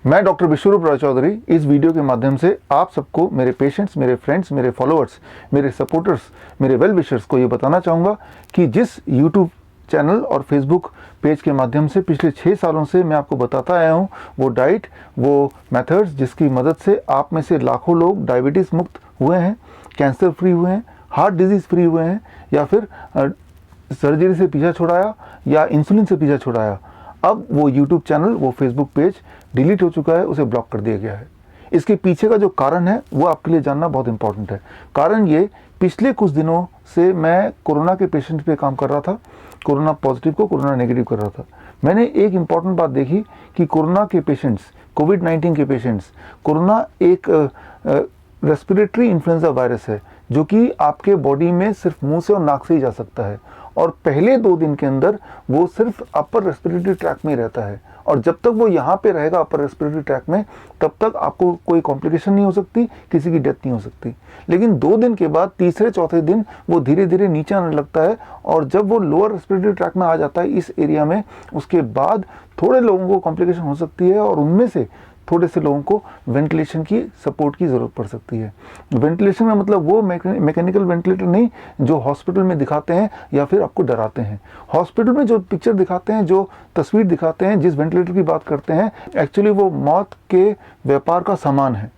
मैं डॉक्टर विश्वरूप राय चौधरी इस वीडियो के माध्यम से आप सबको, मेरे पेशेंट्स, मेरे फ्रेंड्स, मेरे फॉलोअर्स, मेरे सपोर्टर्स, मेरे वेल विशर्स को ये बताना चाहूँगा कि जिस यूट्यूब चैनल और फेसबुक पेज के माध्यम से पिछले 6 सालों से मैं आपको बताता आया हूँ, वो डाइट, वो मेथड्स जिसकी मदद से आप में से लाखों लोग डायबिटीज़ मुक्त हुए हैं, कैंसर फ्री हुए हैं, हार्ट डिजीज़ फ्री हुए हैं, या फिर सर्जरी से पीछा छुड़ाया या इंसुलिन से पीछा छुड़ाया। अब वो यूट्यूब चैनल, वो फेसबुक पेज डिलीट हो चुका है, उसे ब्लॉक कर दिया गया है। इसके पीछे का जो कारण है वो आपके लिए जानना बहुत इंपॉर्टेंट है। कारण ये, पिछले कुछ दिनों से मैं कोरोना के पेशेंट पे काम कर रहा था, कोरोना पॉजिटिव को कोरोना नेगेटिव कर रहा था। मैंने एक इम्पॉर्टेंट बात देखी कि कोरोना के पेशेंट्स, कोविड-19 के पेशेंट्स, कोरोना एक रेस्पिरेटरी इन्फ्लुएंजा वायरस है जो कि आपके बॉडी में सिर्फ मुंह से और नाक से ही जा सकता है, और पहले 2 दिन के अंदर वो सिर्फ अपर रेस्पिरेटरी ट्रैक में रहता है, और जब तक वो यहाँ पे रहेगा अपर रेस्पिरेटरी ट्रैक में, तब तक आपको कोई कॉम्प्लिकेशन नहीं हो सकती, किसी की डेथ नहीं हो सकती। लेकिन 2 दिन के बाद, तीसरे चौथे दिन वो धीरे धीरे नीचे आने लगता है, और जब वो लोअर रेस्पिरेटरी ट्रैक में आ जाता है इस एरिया में, उसके बाद थोड़े लोगों को कॉम्प्लिकेशन हो सकती है, और उनमें से थोड़े से लोगों को वेंटिलेशन की सपोर्ट की ज़रूरत पड़ सकती है। वेंटिलेशन का मतलब वो मैकेनिकल वेंटिलेटर नहीं जो हॉस्पिटल में दिखाते हैं या फिर आपको डराते हैं। हॉस्पिटल में जो पिक्चर दिखाते हैं, जो तस्वीर दिखाते हैं, जिस वेंटिलेटर की बात करते हैं, एक्चुअली वो मौत के व्यापार का सामान है।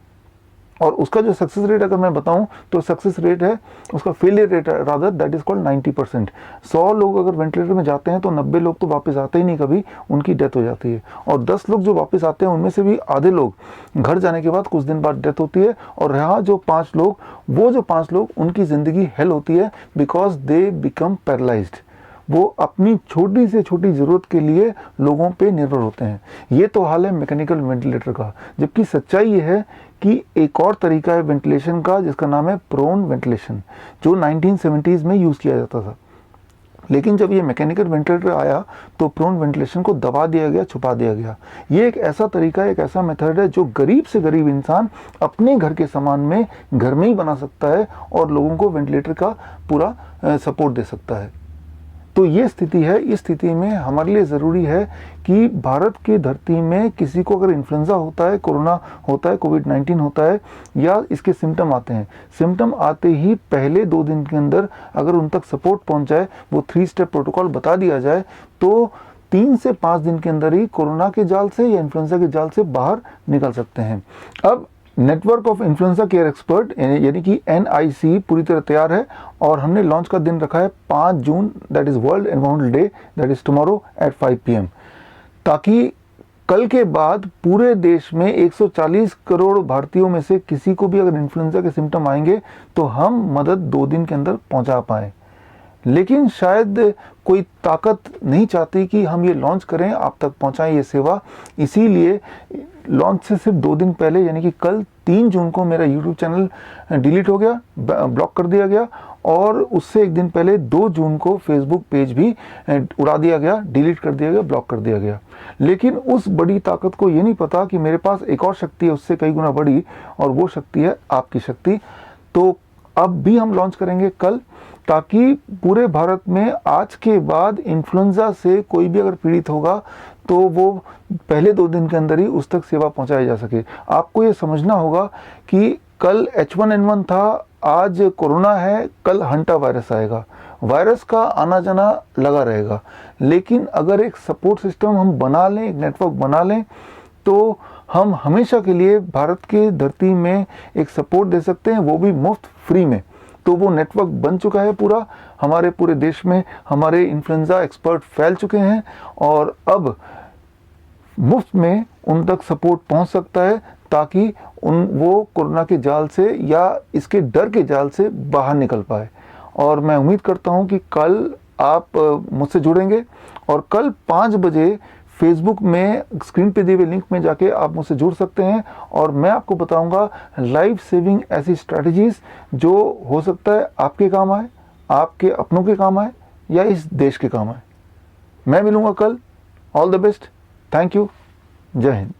और उसका जो सक्सेस रेट अगर मैं बताऊं तो सक्सेस रेट है, उसका failure rate rather, that is called 90%। 100 लोग अगर वेंटिलेटर में जाते हैं तो 90 लोग तो वापस आते ही नहीं, कभी उनकी डेथ हो जाती है। और 10 लोग जो वापस आते हैं उनमें से भी आधे लोग घर जाने के बाद कुछ दिन बाद डेथ होती है, और रहा जो 5 लोग, वो जो 5 लोग उनकी ज़िंदगी हेल होती है, बिकॉज दे बिकम पैरालाइज्ड। वो अपनी छोटी से छोटी ज़रूरत के लिए लोगों पे निर्भर होते हैं। ये तो हाल है मैकेनिकल वेंटिलेटर का। जबकि सच्चाई ये है कि एक और तरीका है वेंटिलेशन का जिसका नाम है प्रोन वेंटिलेशन, जो 1970s में यूज़ किया जाता था। लेकिन जब ये मैकेनिकल वेंटिलेटर आया तो प्रोन वेंटिलेशन को दबा दिया गया, छुपा दिया गया। ये एक ऐसा तरीका, एक ऐसा मेथड है जो गरीब से गरीब इंसान अपने घर के सामान में घर में ही बना सकता है और लोगों को वेंटिलेटर का पूरा सपोर्ट दे सकता है। तो ये स्थिति है। इस स्थिति में हमारे लिए ज़रूरी है कि भारत की धरती में किसी को अगर इन्फ्लुएंजा होता है, कोरोना होता है, कोविड-19 होता है, या इसके सिम्टम आते हैं, सिम्टम आते ही पहले 2 दिन के अंदर अगर उन तक सपोर्ट पहुंच जाए, वो 3 स्टेप प्रोटोकॉल बता दिया जाए, तो 3 से 5 दिन के अंदर ही कोरोना के जाल से या इन्फ्लुएंजा के जाल से बाहर निकल सकते हैं। अब network of influenza care expert यानी कि NIC पूरी तरह तैयार है, और हमने लॉन्च का दिन रखा है 5 जून, that is world environmental day, that is tomorrow at 5 PM, ताकि कल के बाद पूरे देश में 140 करोड़ भारतीयों में से किसी को भी अगर इन्फ्लुएंजा के सिम्टम आएंगे तो हम मदद 2 दिन के अंदर पहुंचा पाएँ। लेकिन शायद कोई ताकत नहीं चाहती कि हम ये लॉन्च करें, आप तक पहुंचाएं ये सेवा, इसीलिए लॉन्च से सिर्फ 2 दिन पहले यानी कि कल 3 जून को मेरा YouTube चैनल डिलीट हो गया, ब्लॉक कर दिया गया, और उससे 1 दिन पहले 2 जून को फेसबुक पेज भी उड़ा दिया गया, डिलीट कर दिया गया, ब्लॉक कर दिया गया। लेकिन उस बड़ी ताकत को ये नहीं पता कि मेरे पास एक और शक्ति है उससे कई गुना बड़ी, और वो शक्ति है आपकी शक्ति। तो अब भी हम लॉन्च करेंगे कल, ताकि पूरे भारत में आज के बाद इन्फ्लुएंजा से कोई भी अगर पीड़ित होगा तो वो पहले 2 दिन के अंदर ही उस तक सेवा पहुंचाई जा सके। आपको ये समझना होगा कि कल H1N1 था, आज कोरोना है, कल हंटा वायरस आएगा। वायरस का आना जाना लगा रहेगा, लेकिन अगर एक सपोर्ट सिस्टम हम बना लें, एक नेटवर्क बना लें, तो हम हमेशा के लिए भारत के धरती में एक सपोर्ट दे सकते हैं, वो भी मुफ्त फ्री में। तो वो नेटवर्क बन चुका है पूरा, हमारे पूरे देश में हमारे इन्फ्लुएंजा एक्सपर्ट फैल चुके हैं, और अब मुफ्त में उन तक सपोर्ट पहुंच सकता है, ताकि वो कोरोना के जाल से या इसके डर के जाल से बाहर निकल पाए। और मैं उम्मीद करता हूं कि कल आप मुझसे जुड़ेंगे, और कल 5 बजे फेसबुक में स्क्रीन पे दिए हुए लिंक में जाके आप मुझसे जुड़ सकते हैं, और मैं आपको बताऊंगा लाइफ सेविंग ऐसी स्ट्रैटेजीज जो हो सकता है आपके काम आए, आपके अपनों के काम आए, या इस देश के काम आए। मैं मिलूंगा कल। All the best, thank you, जय हिंद।